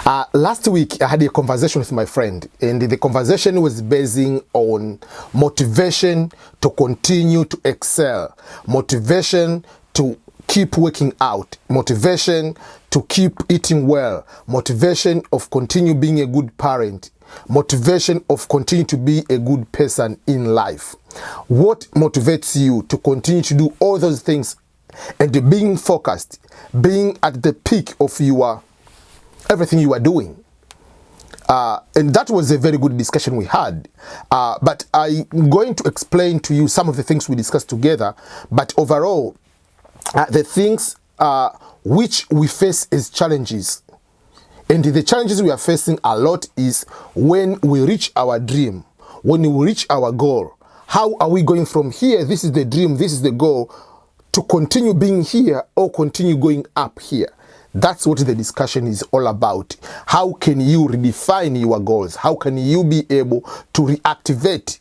Last week, I had a conversation with my friend, and the conversation was basing on motivation to continue to excel, motivation to keep working out, motivation to keep eating well, motivation of continue being a good parent, motivation of continue to be a good person in life. What motivates you to continue to do all those things and being focused, being at the peak of your everything you are doing? And that was a very good discussion we had. But I'm going to explain to you some of the things we discussed together. But overall, the things which we face as challenges, and the challenges we are facing a lot is when we reach our dream, when we reach our goal. How are we going from here? This is the dream, this is the goal, to continue being here or continue going up here. That's what the discussion is all about. How can you redefine your goals? How can you be able to reactivate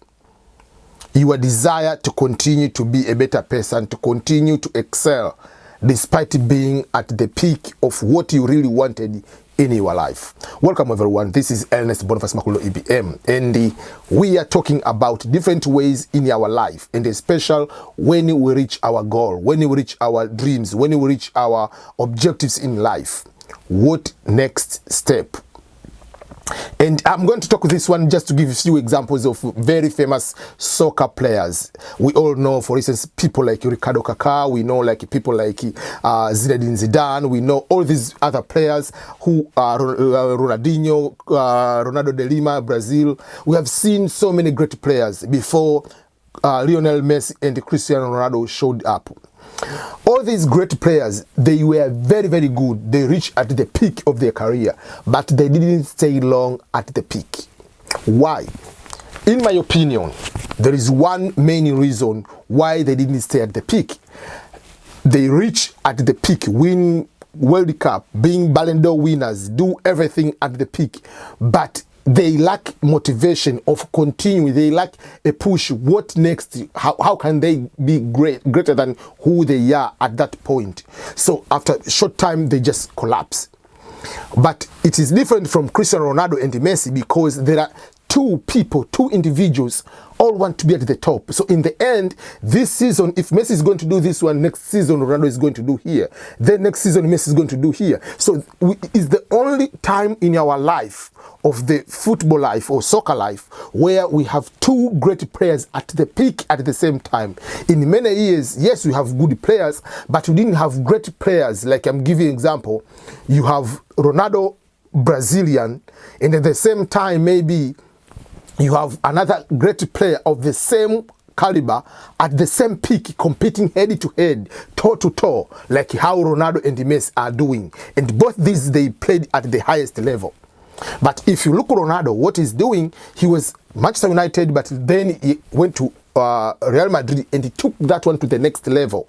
your desire to continue to be a better person, to continue to excel, despite being at the peak of what you really wanted in your life? Welcome everyone, this is Ernest Boniface Makulo EBM, and we are talking about different ways in our life, and especially when we reach our goal, when we reach our dreams, when we reach our objectives in life. What next step? And I'm going to talk with this one just to give a few examples of very famous soccer players. We all know, for instance, people like Ricardo Kaká. We know like people like Zinedine Zidane. We know all these other players who are Ronaldinho, Ronaldo de Lima, Brazil. We have seen so many great players before Lionel Messi and Cristiano Ronaldo showed up. All these great players, they were very, very good. They reached at the peak of their career, but they didn't stay long at the peak. Why? In my opinion, there is one main reason why they didn't stay at the peak. They reach at the peak, win World Cup, being Ballon d'Or winners, do everything at the peak, but they lack motivation of continuing. They lack a push. What next? How can they be greater than who they are at that point? So after a short time, they just collapse. But it is different from Cristiano Ronaldo and Messi, because there are two people, two individuals, all want to be at the top. So in the end, this season, if Messi is going to do this one, next season Ronaldo is going to do here. Then next season Messi is going to do here. So it's the only time in our life, of the football life or soccer life, where we have two great players at the peak at the same time. In many years, yes, we have good players, but we didn't have great players. Like I'm giving an example, you have Ronaldo, Brazilian, and at the same time maybe you have another great player of the same caliber at the same peak, competing head to head, toe to toe, like how Ronaldo and Messi are doing. And both these, they played at the highest level. But if you look at Ronaldo, what he's doing, he was Manchester United, but then he went to Real Madrid and he took that one to the next level,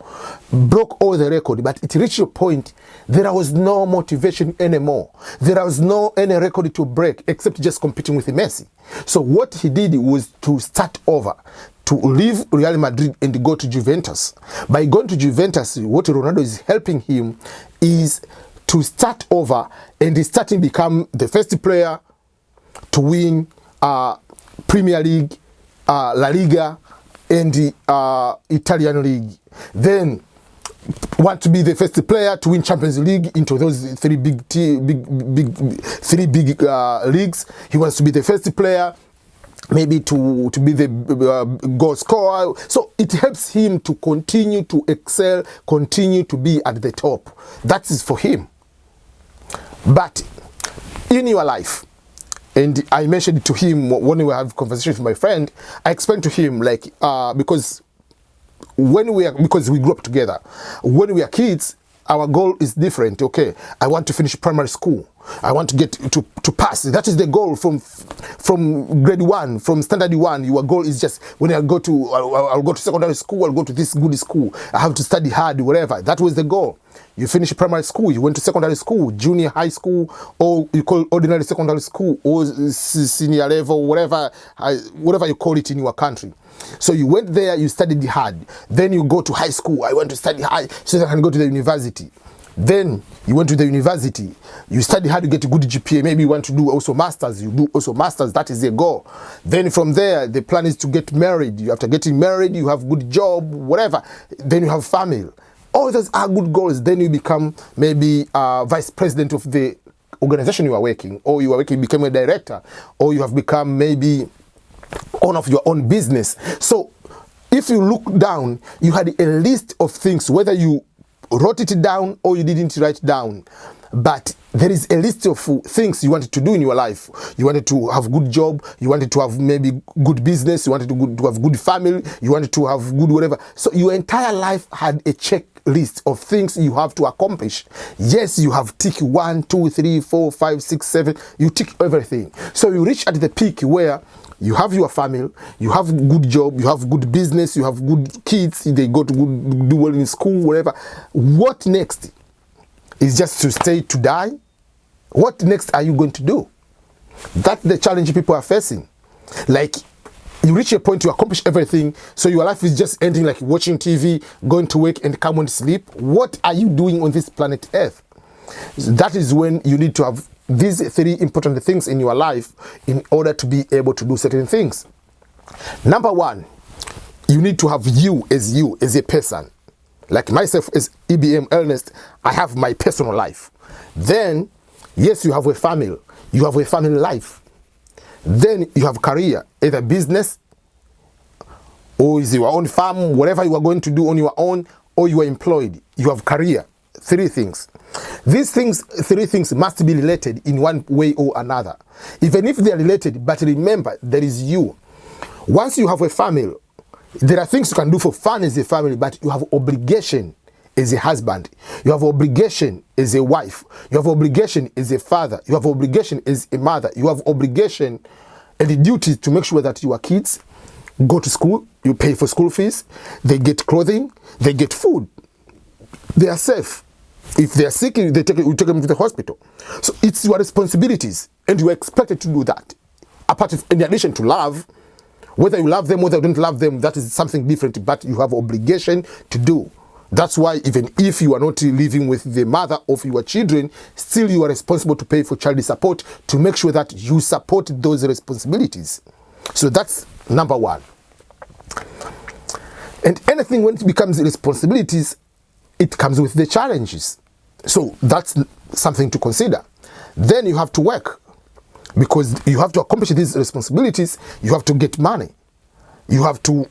broke all the record. But it reached a point there was no motivation anymore. There was no any record to break except just competing with Messi. So what he did was to start over, to leave Real Madrid and go to Juventus. By going to Juventus, what Ronaldo is helping him is to start over, and he's starting to become the first player to win Premier League, La Liga, and the Italian League. Then want to be the first player to win Champions League into those three big leagues. He wants to be the first player maybe to be the goal scorer. So it helps him to continue to excel, continue to be at the top. That is for him. But in your life, and I mentioned it to him when we have conversation with my friend, I explained to him, like, because we grew up together, when we are kids, our goal is different. Okay, I want to finish primary school. I want to get to pass. That is the goal from grade 1, from standard 1. Your goal is just, when I'll go to secondary school, I'll go to this good school. I have to study hard, whatever. That was the goal. You finish primary school, you went to secondary school, junior high school, or you call ordinary secondary school, or senior level, whatever you call it in your country. So you went there, you studied hard. Then you go to high school. I want to study high so that I can go to the university. Then you went to the university, you study how to get a good GPA, maybe you want to do also masters, you do also masters, that is the goal. Then from there, the plan is to get married. After getting married, you have good job, whatever. Then you have family. All those are good goals. Then you become maybe vice president of the organization you are working, or you are working, become a director, or you have become maybe owner of your own business. So if you look down, you had a list of things, whether you wrote it down or you didn't write down, but there is a list of things you wanted to do in your life. You wanted to have good job, you wanted to have maybe good business, you wanted to have good family, you wanted to have good whatever. So your entire life had a checklist of things you have to accomplish. Yes, you have tick 1, 2, 3, 4, 5, 6, 7. You tick everything. So you reach at the peak where you have your family, you have good job, you have good business, you have good kids, they go to do well in school, whatever. What next? Is just to stay to die? What next are you going to do? That's the challenge people are facing. Like, you reach a point to accomplish everything, so your life is just ending like watching TV, going to work and come and sleep. What are you doing on this planet Earth? That is when you need to have these 3 important things in your life in order to be able to do certain things. Number 1, you need to have you as a person. Like myself as EBM Ernest, I have my personal life. Then, yes, you have a family. You have a family life. Then you have career, either business or is your own farm, whatever you are going to do on your own, or you are employed. You have career. 3 things. These 3 things must be related in one way or another. Even if they are related, but remember, there is you. Once you have a family, there are things you can do for fun as a family, but you have obligation as a husband. You have obligation as a wife. You have obligation as a father. You have obligation as a mother. You have obligation and the duty to make sure that your kids go to school, you pay for school fees, they get clothing, they get food, they are safe. If they are sick, you take them to the hospital. So it's your responsibilities, and you are expected to do that. In addition to love, whether you love them, whether you don't love them, that is something different, but you have obligation to do. That's why even if you are not living with the mother of your children, still you are responsible to pay for child support to make sure that you support those responsibilities. So that's number 1. And anything when it becomes responsibilities, it comes with the challenges. So that's something to consider. Then you have to work, because you have to accomplish these responsibilities. You have to get money. You have to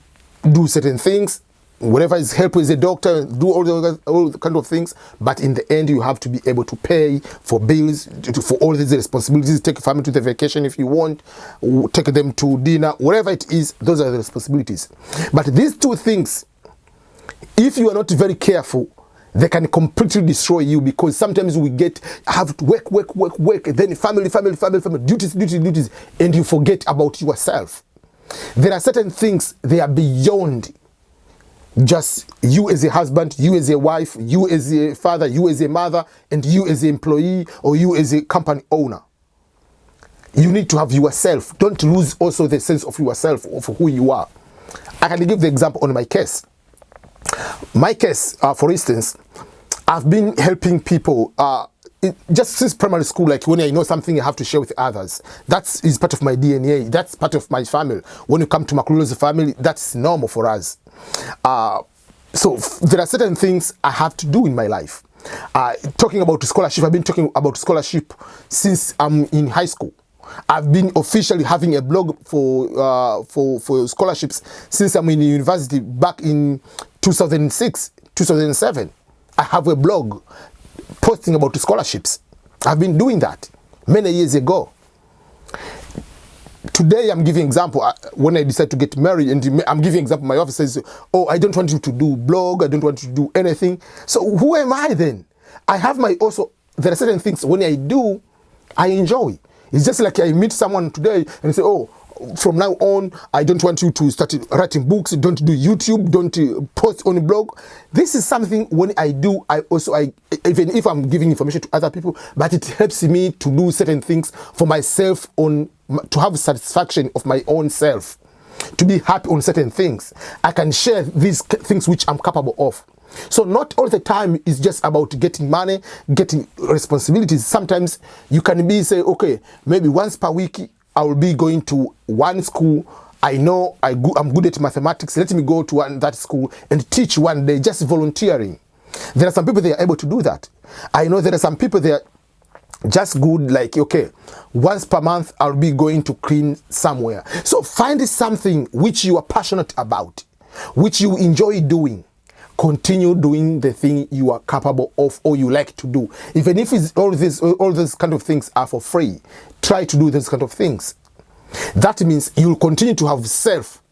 do certain things, whatever is help with a doctor, do all the kind of things. But in the end, you have to be able to pay for bills, for all these responsibilities. Take a family to the vacation if you want, take them to dinner, whatever it is. Those are the responsibilities. But these 2 things, if you are not very careful, they can completely destroy you, because sometimes we have to work, then family, duties, and you forget about yourself. There are certain things, they are beyond just you as a husband, you as a wife, you as a father, you as a mother, and you as an employee, or you as a company owner. You need to have yourself. Don't lose also the sense of yourself, of who you are. I can give the example on my case. My case, for instance, I've been helping people just since primary school. Like when I know something, I have to share with others. That is part of my DNA. That's part of my family. When you come to Makulolo's family, that's normal for us. So there are certain things I have to do in my life. Talking about scholarship, I've been talking about scholarship since I'm in high school. I've been officially having a blog for scholarships since I'm in university back in 2006, 2007. I have a blog posting about scholarships. I've been doing that many years ago. Today I'm giving example, when I decide to get married, and I'm giving example, my office says, oh, I don't want you to do blog, I don't want you to do anything. So who am I then? I have my also, there are certain things when I do, I enjoy. It's just like I meet someone today and say, oh, from now on, I don't want you to start writing books, don't do YouTube, don't post on a blog. This is something when I do, even if I'm giving information to other people, but it helps me to do certain things for myself, to have satisfaction of my own self, to be happy on certain things. I can share these things which I'm capable of. So not all the time is just about getting money, getting responsibilities. Sometimes you can be say, okay, maybe once per week I will be going to one school. I know I'm good at mathematics. Let me go to that school and teach one day, just volunteering. There are some people they are able to do that. I know there are some people they are just good, like, okay, once per month I'll be going to clean somewhere. So find something which you are passionate about, which you enjoy doing. Continue doing the thing you are capable of or you like to do. Even if it's all these kind of things are for free, try to do those kind of things. That means you'll continue to have self.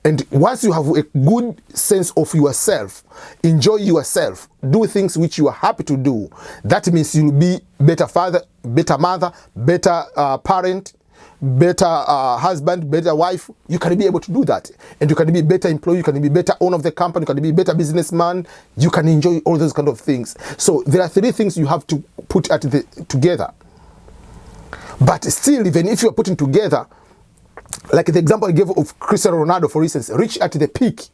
And once you have a good sense of yourself, enjoy yourself, do things which you are happy to do, that means you'll be better father, better mother, better parent, better husband, better wife. You can be able to do that. And you can be better employee, you can be better owner of the company, you can be better businessman, you can enjoy all those kind of things. So there are 3 things you have to put together. But still, even if you are putting together, like the example I gave of Cristiano Ronaldo, for instance, reach at the peak,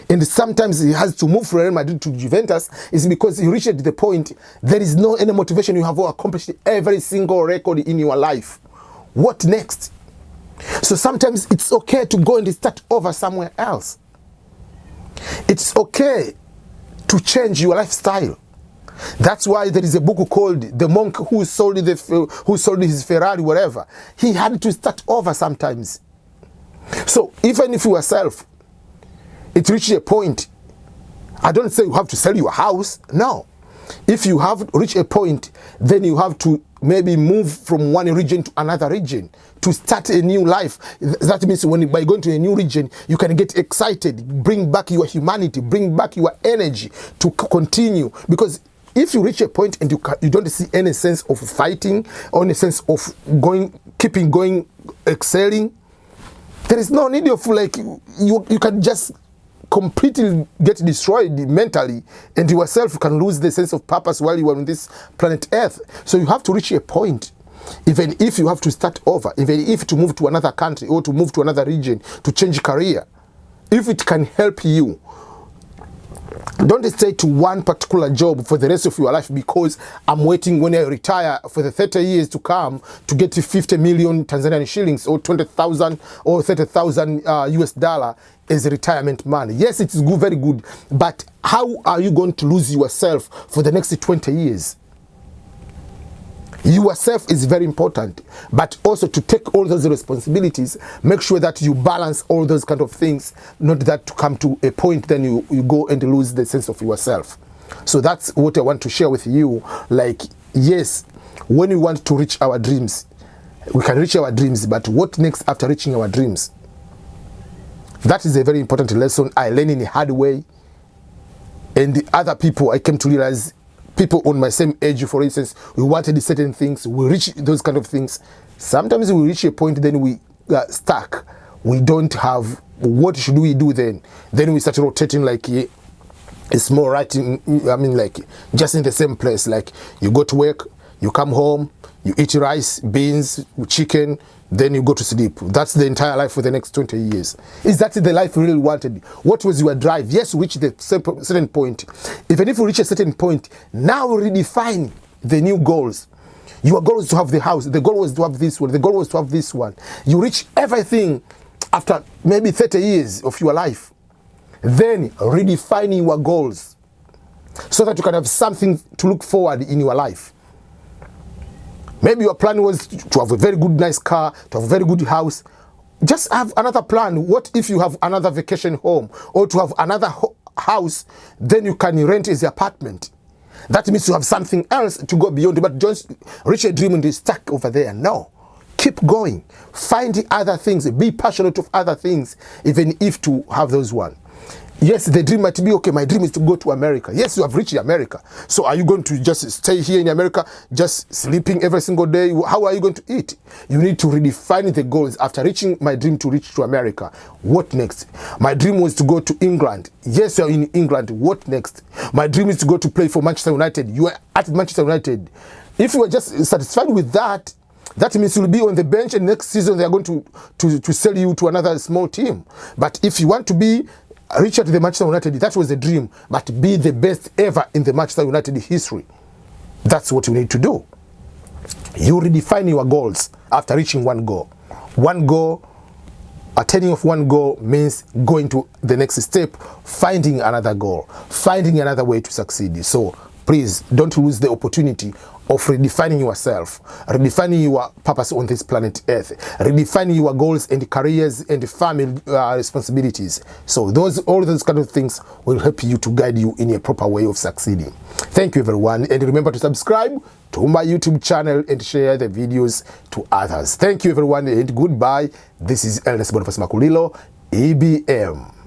and sometimes he has to move from Real Madrid to Juventus, is because he reached the point, there is no any motivation. You have accomplished every single record in your life. What next? So sometimes it's okay to go and start over somewhere else. It's okay to change your lifestyle. That's why there is a book called The Monk Who Sold His Ferrari, whatever. He had to start over sometimes. So even if you are self, it reaches a point. I don't say you have to sell your house. No. If you have reached a point, then you have to maybe move from one region to another region to start a new life. That means by going to a new region, you can get excited, bring back your humanity, bring back your energy to continue. Because if you reach a point and you don't see any sense of fighting, or any sense of keeping going, excelling, there is no need of like, you can just completely get destroyed mentally, and yourself can lose the sense of purpose while you are on this planet Earth. So you have to reach a point, even if you have to start over, even if to move to another country or to move to another region, to change career, if it can help you. Don't stay to one particular job for the rest of your life because I'm waiting when I retire for the 30 years to come to get 50 million Tanzanian shillings or 20,000 or 30,000 US dollar as retirement money. Yes, it is good, very good, but how are you going to lose yourself for the next 20 years? Yourself is very important, but also to take all those responsibilities, make sure that you balance all those kind of things, not that to come to a point then you go and lose the sense of yourself. So that's what I want to share with you. Like, yes, when we want to reach our dreams, we can reach our dreams, but what next after reaching our dreams? That is a very important lesson I learned in a hard way. And the other people, I came to realize, people on my same age, for instance, we wanted certain things, we reach those kind of things. Sometimes we reach a point, then we are stuck. We don't have, what should we do then? Then we start rotating like a small writing, like just in the same place. Like you go to work, you come home, you eat rice, beans, chicken, then you go to sleep. That's the entire life for the next 20 years. Is that the life you really wanted? What was your drive? Yes, you reach the certain point. Even if you reach a certain point, now redefine the new goals. Your goal is to have the house. The goal was to have this one. The goal was to have this one. You reach everything after maybe 30 years of your life. Then redefining your goals so that you can have something to look forward in your life. Maybe your plan was to have a very good, nice car, to have a very good house. Just have another plan. What if you have another vacation home or to have another house, then you can rent as an apartment. That means you have something else to go beyond, but just reach a dream and be stuck over there. No. Keep going. Find other things. Be passionate of other things, even if to have those one. Yes, the dream might be, okay, my dream is to go to America. Yes, you have reached America. So are you going to just stay here in America, just sleeping every single day? How are you going to eat? You need to redefine the goals. After reaching my dream to reach to America, what next? My dream was to go to England. Yes, you're in England. What next? My dream is to go to play for Manchester United. You are at Manchester United. If you are just satisfied with that, that means you'll be on the bench, and next season they are going to sell you to another small team. But if you want to be reach out to the Manchester United. That was a dream, but be the best ever in the Manchester United history. That's what you need to do. You redefine your goals after reaching one goal. One goal, attaining of one goal means going to the next step, finding another goal, finding another way to succeed. So please don't lose the opportunity of redefining yourself, redefining your purpose on this planet Earth, redefining your goals and careers and family responsibilities. So all those kind of things will help you to guide you in a proper way of succeeding. Thank you everyone, and remember to subscribe to my YouTube channel and share the videos to others. Thank you everyone, and goodbye. This is Ernest Boniface Makulilo, EBM.